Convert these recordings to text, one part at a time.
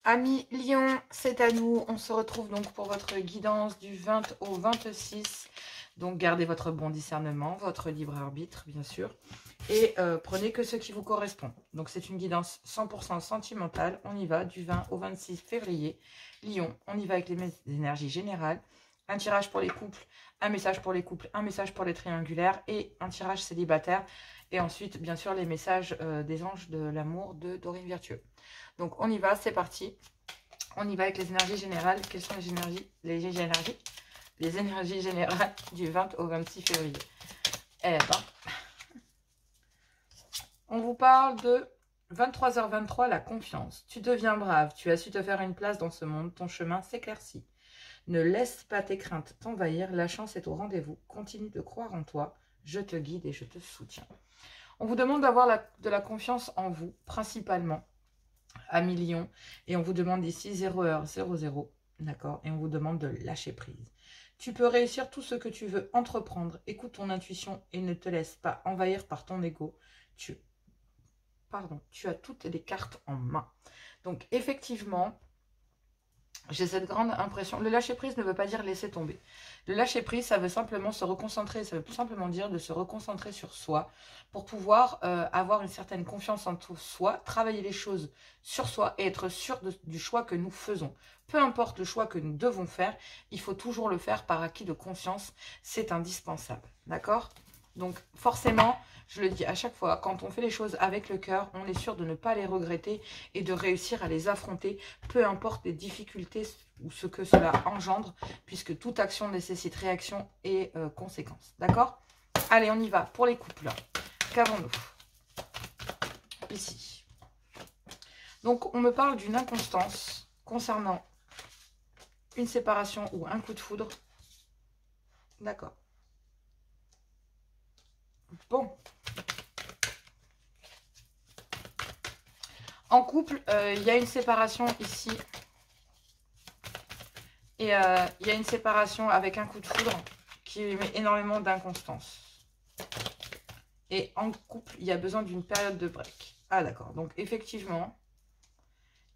Amis Lion, c'est à nous. On se retrouve donc pour votre guidance du 20 au 26. Donc gardez votre bon discernement, votre libre arbitre bien sûr. Et prenez que ce qui vous correspond. Donc c'est une guidance 100% sentimentale. On y va du 20 au 26 février. Lion, on y va avec les énergies générales. Un tirage pour les couples, un message pour les couples, un message pour les triangulaires et un tirage célibataire. Et ensuite, bien sûr, les messages des anges de l'amour de Dorine Virtueux. Donc on y va, c'est parti. On y va avec les énergies générales. Quelles sont les énergies générales du 20 au 26 février. Eh ben, on vous parle de 23h23, la confiance. Tu deviens brave, tu as su te faire une place dans ce monde, ton chemin s'éclaircit. Ne laisse pas tes craintes t'envahir, la chance est au rendez-vous. Continue de croire en toi, je te guide et je te soutiens. On vous demande d'avoir de la confiance en vous, principalement. À millions, et on vous demande ici 0h00, d'accord, et on vous demande de lâcher prise. Tu peux réussir tout ce que tu veux entreprendre, écoute ton intuition et ne te laisse pas envahir par ton ego. Tu as toutes les cartes en main. Donc effectivement, j'ai cette grande impression. Le lâcher prise ne veut pas dire laisser tomber. Le lâcher prise, ça veut simplement se reconcentrer. Ça veut simplement dire de se reconcentrer sur soi pour pouvoir avoir une certaine confiance en soi, travailler les choses sur soi et être sûr du choix que nous faisons. Peu importe le choix que nous devons faire, il faut toujours le faire par acquis de conscience. C'est indispensable. D'accord ? Donc forcément, je le dis à chaque fois, quand on fait les choses avec le cœur, on est sûr de ne pas les regretter et de réussir à les affronter, peu importe les difficultés ou ce que cela engendre, puisque toute action nécessite réaction et conséquence. D'accord? Allez, on y va pour les couples. Qu'avons-nous ici? Donc, on me parle d'une inconstance concernant une séparation ou un coup de foudre. D'accord. Bon. En couple, il y a une séparation ici. Et il y a une séparation avec un coup de foudre qui met énormément d'inconstance. Et en couple, il y a besoin d'une période de break. Ah d'accord, donc effectivement,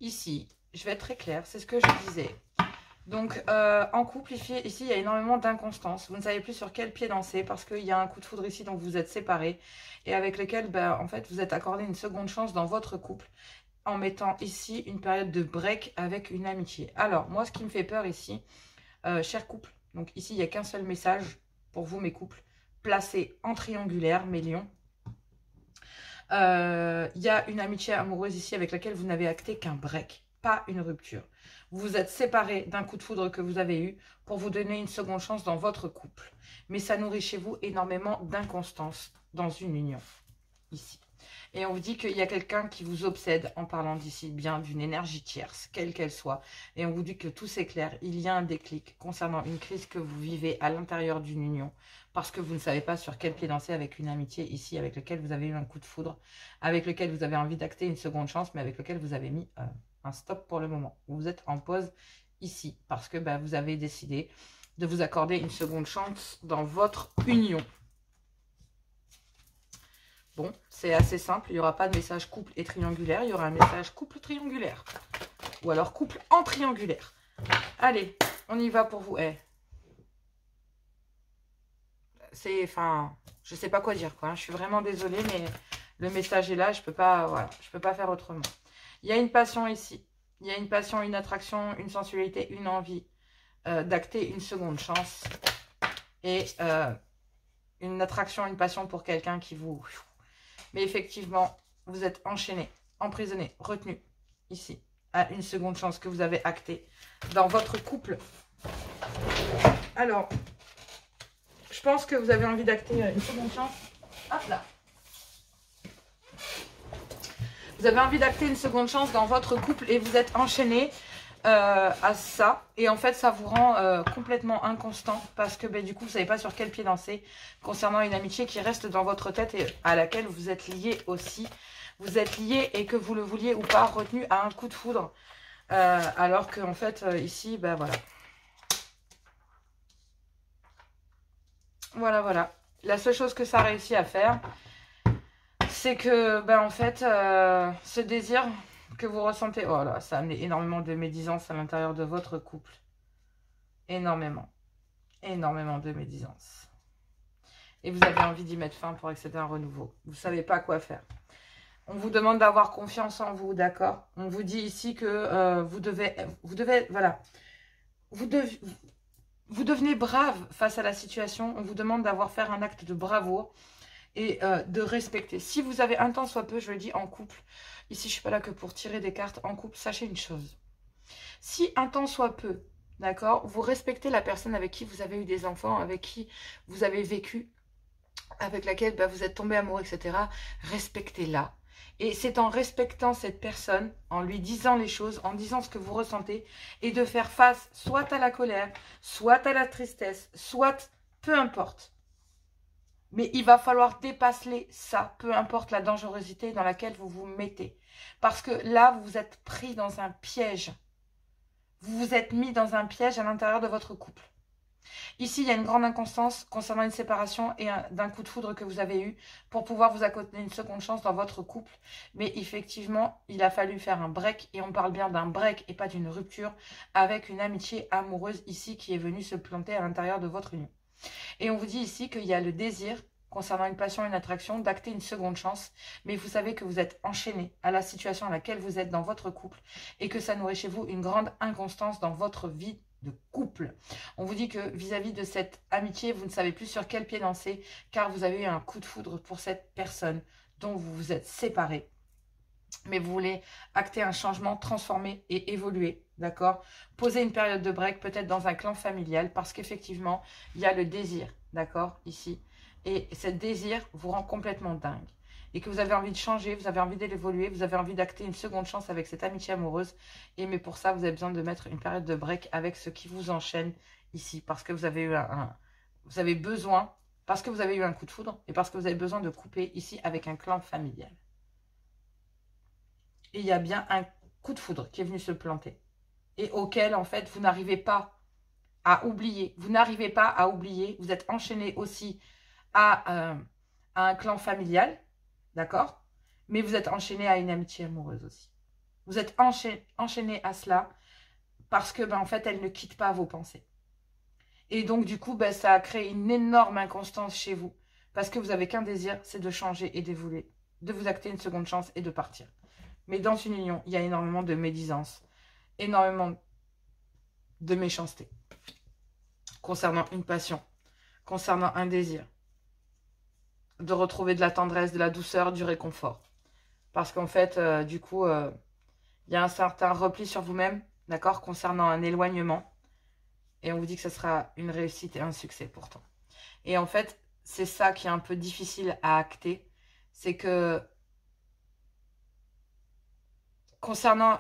ici, je vais être très claire, c'est ce que je disais. Donc en couple, ici, il y a énormément d'inconstance. Vous ne savez plus sur quel pied danser parce qu'il y a un coup de foudre ici, donc vous êtes séparés. Et avec lequel, en fait, vous êtes accordé une seconde chance dans votre couple. En mettant ici une période de break avec une amitié. Alors, moi, ce qui me fait peur ici, cher couple, donc ici, il n'y a qu'un seul message pour vous, mes couples, placés en triangulaire, mes lions. Il y a une amitié amoureuse ici avec laquelle vous n'avez acté qu'un break, pas une rupture. Vous vous êtes séparés d'un coup de foudre que vous avez eu pour vous donner une seconde chance dans votre couple. Mais ça nourrit chez vous énormément d'inconstance dans une union, ici. Et on vous dit qu'il y a quelqu'un qui vous obsède en parlant d'ici bien d'une énergie tierce, quelle qu'elle soit. Et on vous dit que tout s'éclaire. Il y a un déclic concernant une crise que vous vivez à l'intérieur d'une union. Parce que vous ne savez pas sur quel pied danser avec une amitié ici, avec lequel vous avez eu un coup de foudre, avec lequel vous avez envie d'acter une seconde chance, mais avec lequel vous avez mis un stop pour le moment. Vous êtes en pause ici, parce que vous avez décidé de vous accorder une seconde chance dans votre union. Bon, c'est assez simple, il n'y aura pas de message couple et triangulaire, il y aura un message couple triangulaire. Ou alors couple en triangulaire. Allez, on y va pour vous. Je sais pas quoi dire, quoi. Je suis vraiment désolée, mais le message est là, je peux pas, voilà, je peux pas faire autrement. Il y a une passion ici. Il y a une passion, une attraction, une sensualité, une envie d'acter une seconde chance. Et une attraction, une passion pour quelqu'un qui vous... Mais effectivement, vous êtes enchaîné, emprisonné, retenu, ici, à une seconde chance que vous avez actée dans votre couple. Alors, je pense que vous avez envie d'acter une seconde chance. Hop là. Vous avez envie d'acter une seconde chance dans votre couple et vous êtes enchaîné à ça. Et en fait, ça vous rend complètement inconstant parce que du coup, vous ne savez pas sur quel pied danser concernant une amitié qui reste dans votre tête et à laquelle vous êtes lié aussi. Vous êtes lié et que vous le vouliez ou pas, retenu à un coup de foudre. Alors que en fait, ici, voilà. Voilà. La seule chose que ça réussit à faire, c'est que, en fait, ce désir que vous ressentez. Oh là, ça a amené énormément de médisance à l'intérieur de votre couple. Énormément. Énormément de médisance. Et vous avez envie d'y mettre fin pour accéder à un renouveau. Vous ne savez pas quoi faire. On vous demande d'avoir confiance en vous, d'accord? On vous dit ici que vous devez, voilà. Vous devenez brave face à la situation. On vous demande d'avoir fait un acte de bravoure et de respecter. Si vous avez un tant soit peu, je le dis, en couple, ici je ne suis pas là que pour tirer des cartes, en couple, sachez une chose. Si un tant soit peu, d'accord, vous respectez la personne avec qui vous avez eu des enfants, avec qui vous avez vécu, avec laquelle vous êtes tombé amoureux, etc., respectez-la. Et c'est en respectant cette personne, en lui disant les choses, en disant ce que vous ressentez, et de faire face soit à la colère, soit à la tristesse, soit peu importe. Mais il va falloir dépasser ça, peu importe la dangerosité dans laquelle vous vous mettez. Parce que là, vous vous êtes pris dans un piège. Vous vous êtes mis dans un piège à l'intérieur de votre couple. Ici, il y a une grande inconstance concernant une séparation et d'un coup de foudre que vous avez eu pour pouvoir vous accorder une seconde chance dans votre couple. Mais effectivement, il a fallu faire un break, et on parle bien d'un break et pas d'une rupture, avec une amitié amoureuse ici qui est venue se planter à l'intérieur de votre union. Et on vous dit ici qu'il y a le désir, concernant une passion et une attraction, d'acter une seconde chance. Mais vous savez que vous êtes enchaîné à la situation à laquelle vous êtes dans votre couple et que ça nourrit chez vous une grande inconstance dans votre vie de couple. On vous dit que vis-à-vis de cette amitié, vous ne savez plus sur quel pied danser car vous avez eu un coup de foudre pour cette personne dont vous vous êtes séparés. Mais vous voulez acter un changement, transformer et évoluer, d'accord? Poser une période de break, peut-être dans un clan familial, parce qu'effectivement, il y a le désir, d'accord, ici. Et ce désir vous rend complètement dingue. Et que vous avez envie de changer, vous avez envie d'évoluer, vous avez envie d'acter une seconde chance avec cette amitié amoureuse. Et mais pour ça, vous avez besoin de mettre une période de break avec ce qui vous enchaîne ici, parce que vous avez eu vous avez besoin, parce que vous avez eu un coup de foudre, et parce que vous avez besoin de couper ici avec un clan familial. Et il y a bien un coup de foudre qui est venu se planter. Et auquel, en fait, vous n'arrivez pas à oublier. Vous n'arrivez pas à oublier. Vous êtes enchaîné aussi à un clan familial. D'accord? Mais vous êtes enchaîné à une amitié amoureuse aussi. Vous êtes enchaîné à cela parce que, en fait, elle ne quitte pas vos pensées. Et donc, du coup, ça a créé une énorme inconstance chez vous. Parce que vous n'avez qu'un désir, c'est de changer et d'évoluer. De vous acter une seconde chance et de partir. Mais dans une union, il y a énormément de médisance, énormément de méchanceté, concernant une passion, concernant un désir, de retrouver de la tendresse, de la douceur, du réconfort. Parce qu'en fait, du coup, il y a un certain repli sur vous-même, d'accord, concernant un éloignement. Et on vous dit que ce sera une réussite et un succès pourtant. Et en fait, c'est ça qui est un peu difficile à acter, c'est que concernant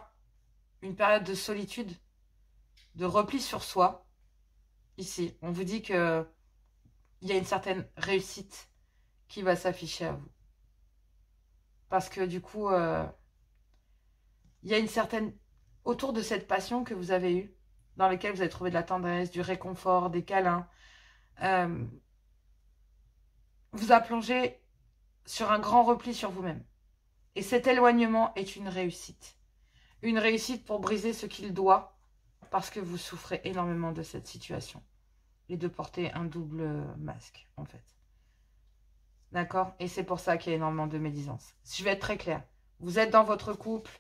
une période de solitude, de repli sur soi, ici, on vous dit que il y a une certaine réussite qui va s'afficher à vous. Parce que du coup, il y a une certaine... Autour de cette passion que vous avez eue, dans laquelle vous avez trouvé de la tendresse, du réconfort, des câlins, vous a plongé sur un grand repli sur vous-même. Et cet éloignement est une réussite. Une réussite pour briser ce qu'il doit, parce que vous souffrez énormément de cette situation. Et de porter un double masque, en fait. D'accord? Et c'est pour ça qu'il y a énormément de médisance. Je vais être très claire. Vous êtes dans votre couple,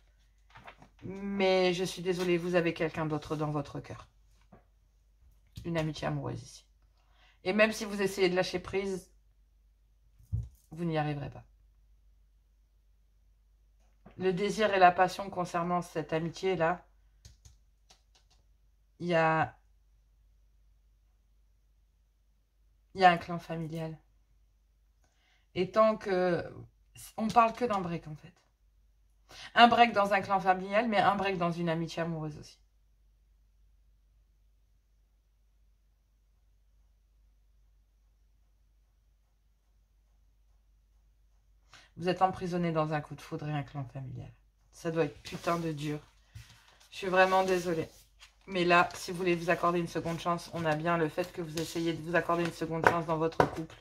mais je suis désolée, vous avez quelqu'un d'autre dans votre cœur. Une amitié amoureuse ici. Et même si vous essayez de lâcher prise, vous n'y arriverez pas. Le désir et la passion concernant cette amitié-là, il y a un clan familial. Et tant que... On parle que d'un break, en fait. Un break dans un clan familial, mais un break dans une amitié amoureuse aussi. Vous êtes emprisonné dans un coup de foudre et un clan familial. Ça doit être putain de dur. Je suis vraiment désolée. Mais là, si vous voulez vous accorder une seconde chance, on a bien le fait que vous essayez de vous accorder une seconde chance dans votre couple.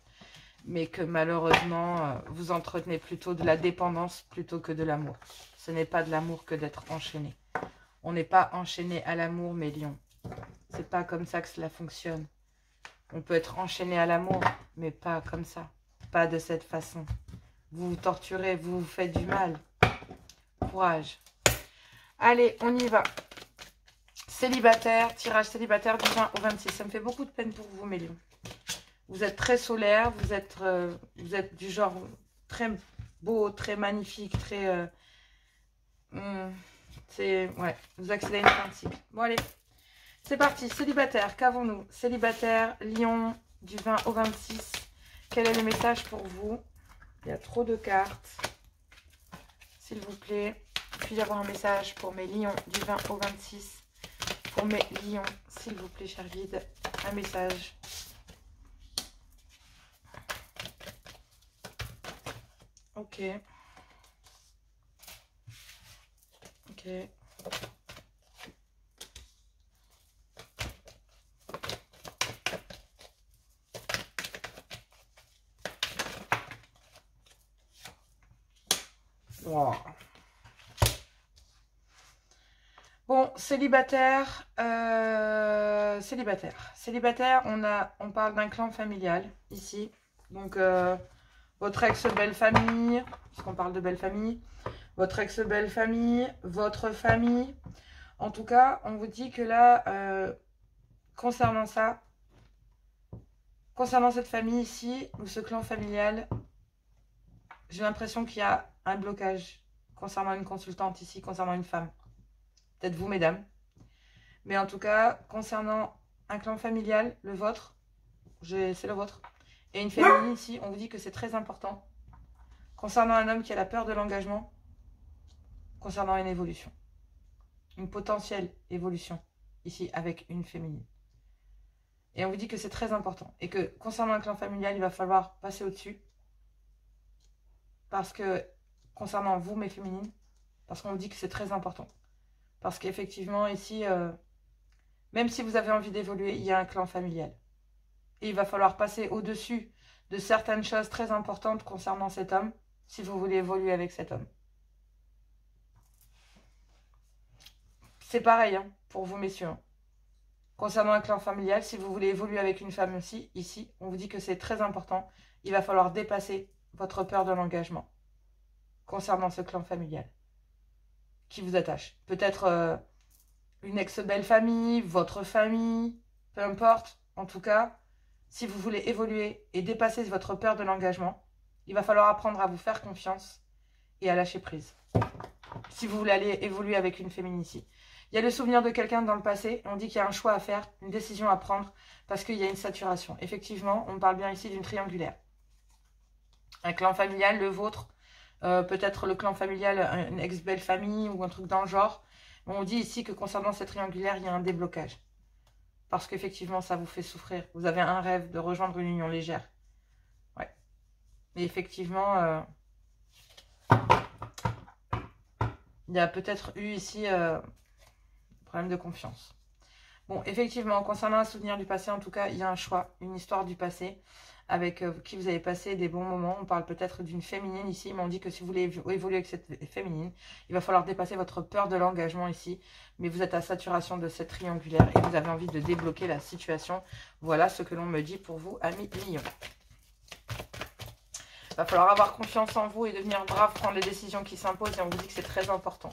mais que malheureusement, vous entretenez plutôt de la dépendance plutôt que de l'amour. Ce n'est pas de l'amour que d'être enchaîné. On n'est pas enchaîné à l'amour, mes lions. C'est pas comme ça que cela fonctionne. On peut être enchaîné à l'amour, mais pas comme ça. Pas de cette façon. Vous vous torturez, vous vous faites du mal. Courage. Allez, on y va. Célibataire, tirage célibataire du 20 au 26. Ça me fait beaucoup de peine pour vous, mes lions. Vous êtes très solaire, vous êtes du genre très beau, très magnifique, très... ouais, vous accédez à une fin de cycle. Bon, allez, c'est parti. Célibataire, qu'avons-nous? Célibataire, lion, du 20 au 26. Quel est le message pour vous? Il y a trop de cartes. S'il vous plaît, puis-je avoir un message pour mes lions du 20 au 26? Pour mes lions, s'il vous plaît, cher guide, un message. Ok. Ok. Wow. Bon, célibataire, célibataire, on parle d'un clan familial ici. Donc, votre ex-belle-famille, puisqu'on parle de belle-famille, votre ex-belle-famille, votre famille. En tout cas, on vous dit que là, concernant ça, concernant cette famille ici, ou ce clan familial, j'ai l'impression qu'il y a un blocage concernant une consultante ici, concernant une femme. Peut-être vous, mesdames. Mais en tout cas, concernant un clan familial, le vôtre, c'est le vôtre. Et une famille ici, on vous dit que c'est très important. Concernant un homme qui a la peur de l'engagement, concernant une évolution. Une potentielle évolution, ici, avec une féminine. Et on vous dit que c'est très important. Et que concernant un clan familial, il va falloir passer au-dessus. Parce que, concernant vous, mes féminines, parce qu'on vous dit que c'est très important. Parce qu'effectivement, ici, même si vous avez envie d'évoluer, il y a un clan familial. Et il va falloir passer au-dessus de certaines choses très importantes concernant cet homme, si vous voulez évoluer avec cet homme. C'est pareil hein, pour vous, messieurs. Concernant un clan familial, si vous voulez évoluer avec une femme aussi, ici, on vous dit que c'est très important. Il va falloir dépasser votre peur de l'engagement concernant ce clan familial qui vous attache. Peut-être une ex-belle-famille, votre famille, peu importe. En tout cas, si vous voulez évoluer et dépasser votre peur de l'engagement, il va falloir apprendre à vous faire confiance et à lâcher prise. Si vous voulez aller évoluer avec une féminine ici. Il y a le souvenir de quelqu'un dans le passé. On dit qu'il y a un choix à faire, une décision à prendre parce qu'il y a une saturation. Effectivement, on parle bien ici d'une triangulaire. Un clan familial, le vôtre, peut-être le clan familial, une ex-belle-famille ou un truc dans le genre. On dit ici que concernant cette triangulaire, il y a un déblocage. Parce qu'effectivement, ça vous fait souffrir. Vous avez un rêve de rejoindre une union légère. Ouais. Mais effectivement, il y a peut-être eu ici problème de confiance. Bon, effectivement, concernant un souvenir du passé, en tout cas, il y a un choix, une histoire du passé avec qui vous avez passé des bons moments. On parle peut-être d'une féminine ici, mais on dit que si vous voulez évoluer avec cette féminine, il va falloir dépasser votre peur de l'engagement ici. Mais vous êtes à saturation de cette triangulaire et vous avez envie de débloquer la situation. Voilà ce que l'on me dit pour vous, amis lions. Il va falloir avoir confiance en vous et devenir brave, prendre les décisions qui s'imposent. Et on vous dit que c'est très important.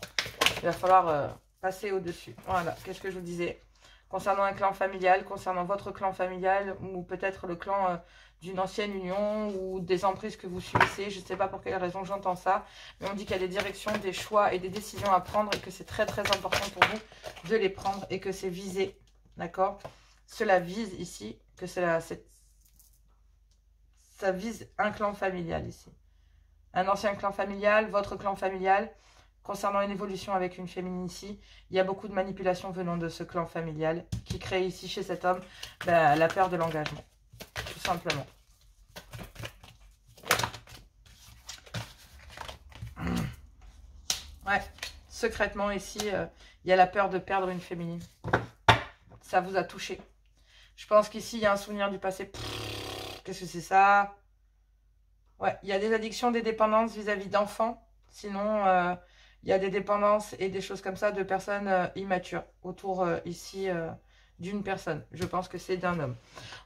Il va falloir passer au-dessus. Voilà, qu'est-ce que je vous disais? Concernant un clan familial, concernant votre clan familial, ou peut-être le clan d'une ancienne union, ou des emprises que vous subissez. Je ne sais pas pour quelle raison j'entends ça. Mais on dit qu'il y a des directions, des choix et des décisions à prendre et que c'est très très important pour vous de les prendre et que c'est visé. D'accord? Cela vise ici, que ça vise un clan familial ici. Un ancien clan familial, votre clan familial. Concernant une évolution avec une féminine ici, il y a beaucoup de manipulations venant de ce clan familial qui crée ici chez cet homme la peur de l'engagement. Tout simplement. Ouais, secrètement ici, il y a la peur de perdre une féminine. Ça vous a touché. Je pense qu'ici, il y a un souvenir du passé. Qu'est-ce que c'est ça? Ouais, il y a des addictions, des dépendances vis-à-vis d'enfants. Sinon, il y a des dépendances et des choses comme ça de personnes immatures autour ici d'une personne. Je pense que c'est d'un homme.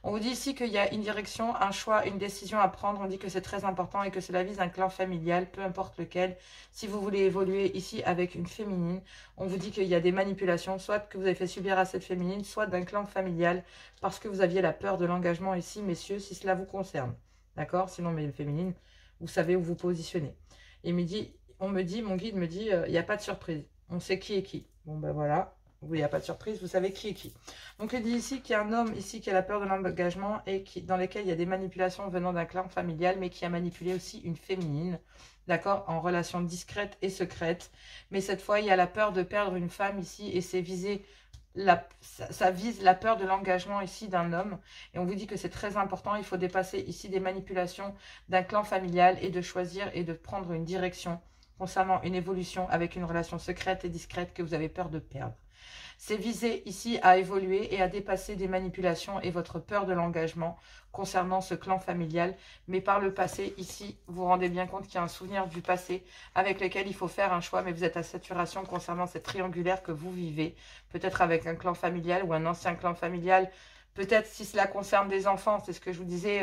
On vous dit ici qu'il y a une direction, un choix, une décision à prendre. On dit que c'est très important et que cela vise un clan familial, peu importe lequel. Si vous voulez évoluer ici avec une féminine, on vous dit qu'il y a des manipulations, soit que vous avez fait subir à cette féminine, soit d'un clan familial, parce que vous aviez la peur de l'engagement ici, messieurs, si cela vous concerne. D'accord? Sinon, mais féminine, vous savez où vous positionnez. Et on me dit, mon guide me dit, il n'y a pas de surprise. On sait qui est qui. Bon, ben voilà. Oui, il n'y a pas de surprise, vous savez qui est qui. Donc, il dit ici qu'il y a un homme ici qui a la peur de l'engagement et dans lesquels il y a des manipulations venant d'un clan familial, mais qui a manipulé aussi une féminine, d'accord, en relation discrète et secrète. Mais cette fois, il y a la peur de perdre une femme ici et c'est visé, ça vise la peur de l'engagement ici d'un homme. Et on vous dit que c'est très important, il faut dépasser ici des manipulations d'un clan familial et de choisir et de prendre une direction concernant une évolution avec une relation secrète et discrète que vous avez peur de perdre. C'est visé ici à évoluer et à dépasser des manipulations et votre peur de l'engagement concernant ce clan familial. Mais par le passé, ici, vous vous rendez bien compte qu'il y a un souvenir du passé avec lequel il faut faire un choix. Mais vous êtes à saturation concernant cette triangulaire que vous vivez. Peut-être avec un clan familial ou un ancien clan familial. Peut-être si cela concerne des enfants, c'est ce que je vous disais.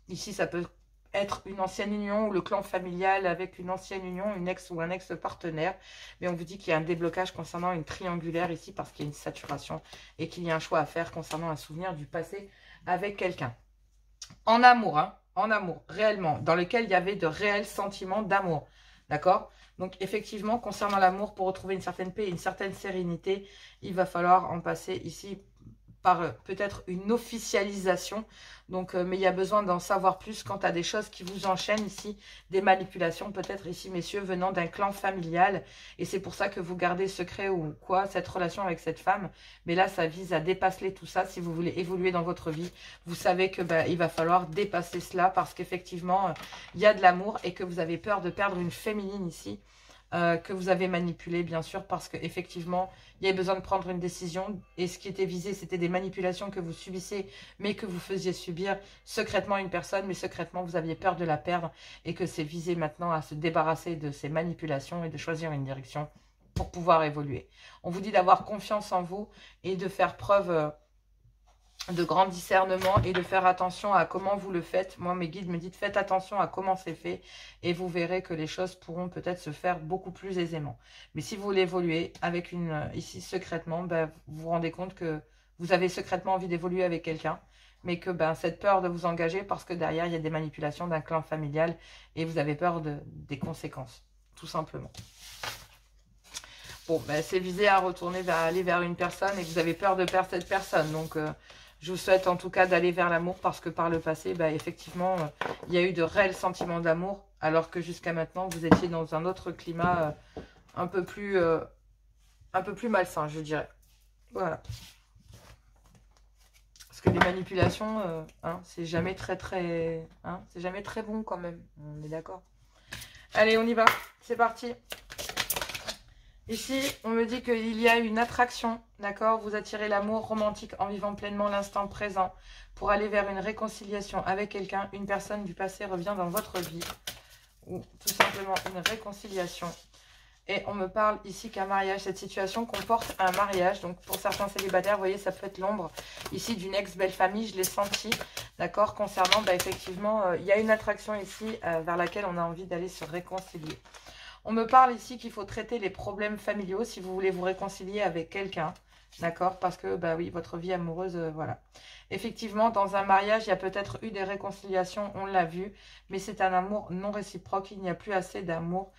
Ici, ça peut être une ancienne union ou le clan familial avec une ancienne union, une ex ou un ex-partenaire. Mais on vous dit qu'il y a un déblocage concernant une triangulaire ici parce qu'il y a une saturation et qu'il y a un choix à faire concernant un souvenir du passé avec quelqu'un. En amour, hein, en amour, réellement, dans lequel il y avait de réels sentiments d'amour. D'accord? Donc effectivement, concernant l'amour, pour retrouver une certaine paix et une certaine sérénité, il va falloir en passer ici par peut-être une officialisation. Donc, mais il y a besoin d'en savoir plus quant à des choses qui vous enchaînent ici, des manipulations peut-être ici, messieurs, venant d'un clan familial. Et c'est pour ça que vous gardez secret ou quoi, cette relation avec cette femme. Mais là, ça vise à dépasser tout ça. Si vous voulez évoluer dans votre vie, vous savez que il va falloir dépasser cela parce qu'effectivement, il y a de l'amour et que vous avez peur de perdre une féminine ici. Que vous avez manipulé, bien sûr, parce qu'effectivement, il y avait besoin de prendre une décision. Et ce qui était visé, c'était des manipulations que vous subissez, mais que vous faisiez subir secrètement à une personne, mais secrètement, vous aviez peur de la perdre et que c'est visé maintenant à se débarrasser de ces manipulations et de choisir une direction pour pouvoir évoluer. On vous dit d'avoir confiance en vous et de faire preuve de grand discernement et de faire attention à comment vous le faites. Moi, mes guides me disent faites attention à comment c'est fait et vous verrez que les choses pourront peut-être se faire beaucoup plus aisément. Mais si vous voulez évoluer avec ici secrètement, vous vous rendez compte que vous avez secrètement envie d'évoluer avec quelqu'un, mais que cette peur de vous engager parce que derrière, il y a des manipulations d'un clan familial et vous avez peur des conséquences, tout simplement. Bon, c'est visé à retourner aller vers une personne et que vous avez peur de perdre cette personne. Donc, je vous souhaite en tout cas d'aller vers l'amour parce que par le passé, effectivement, il y a eu de réels sentiments d'amour alors que jusqu'à maintenant, vous étiez dans un autre climat un peu plus malsain, je dirais. Voilà. Parce que les manipulations, c'est jamais c'est jamais très bon quand même. On est d'accord. Allez, on y va. C'est parti. Ici, on me dit qu'il y a une attraction, d'accord? Vous attirez l'amour romantique en vivant pleinement l'instant présent pour aller vers une réconciliation avec quelqu'un. Une personne du passé revient dans votre vie ou tout simplement une réconciliation. Et on me parle ici qu'un mariage, cette situation comporte un mariage. Donc pour certains célibataires, vous voyez, ça peut être l'ombre ici d'une ex-belle famille, je l'ai senti, d'accord? Concernant, effectivement, il y a une attraction ici vers laquelle on a envie d'aller se réconcilier. On me parle ici qu'il faut traiter les problèmes familiaux si vous voulez vous réconcilier avec quelqu'un. D'accord? Parce que, oui, votre vie amoureuse, voilà. Effectivement, dans un mariage, il y a peut-être eu des réconciliations, on l'a vu. Mais c'est un amour non réciproque. Il n'y a plus assez d'amour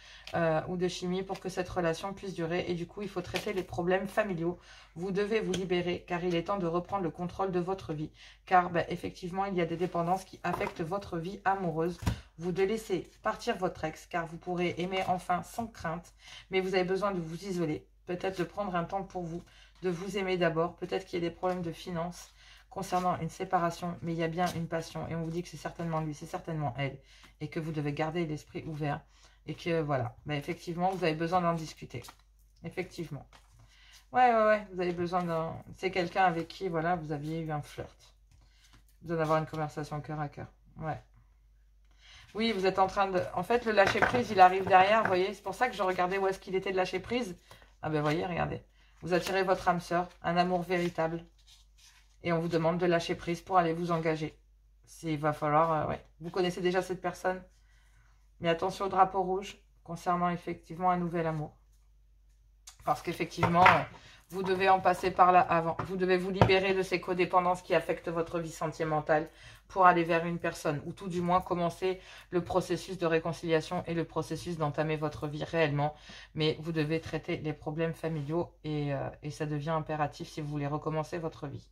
ou de chimie pour que cette relation puisse durer. Et du coup, il faut traiter les problèmes familiaux. Vous devez vous libérer car il est temps de reprendre le contrôle de votre vie. Car, effectivement, il y a des dépendances qui affectent votre vie amoureuse. Vous devez laisser partir votre ex car vous pourrez aimer enfin sans crainte. Mais vous avez besoin de vous isoler. Peut-être de prendre un temps pour vous, de vous aimer d'abord. Peut-être qu'il y a des problèmes de finances concernant une séparation, mais il y a bien une passion. Et on vous dit que c'est certainement lui, c'est certainement elle. Et que vous devez garder l'esprit ouvert. Et que voilà, effectivement, vous avez besoin d'en discuter. Effectivement. Ouais, vous avez besoin d'un... C'est quelqu'un avec qui, voilà, vous aviez eu un flirt. Vous allez avoir une conversation cœur à cœur. Ouais. Oui, vous êtes en train de... En fait, le lâcher-prise, il arrive derrière, vous voyez. C'est pour ça que je regardais où est-ce qu'il était de lâcher-prise. Ah ben, voyez, regardez. Vous attirez votre âme sœur, un amour véritable. Et on vous demande de lâcher prise pour aller vous engager. Il va falloir... ouais. Vous connaissez déjà cette personne. Mais attention au drapeau rouge concernant effectivement un nouvel amour. Parce qu'effectivement, vous devez en passer par là avant. Vous devez vous libérer de ces codépendances qui affectent votre vie sentimentale pour aller vers une personne. Ou tout du moins commencer le processus de réconciliation et le processus d'entamer votre vie réellement. Mais vous devez traiter les problèmes familiaux et ça devient impératif si vous voulez recommencer votre vie.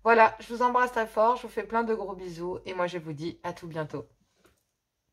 Voilà, je vous embrasse très fort, je vous fais plein de gros bisous et moi je vous dis à tout bientôt.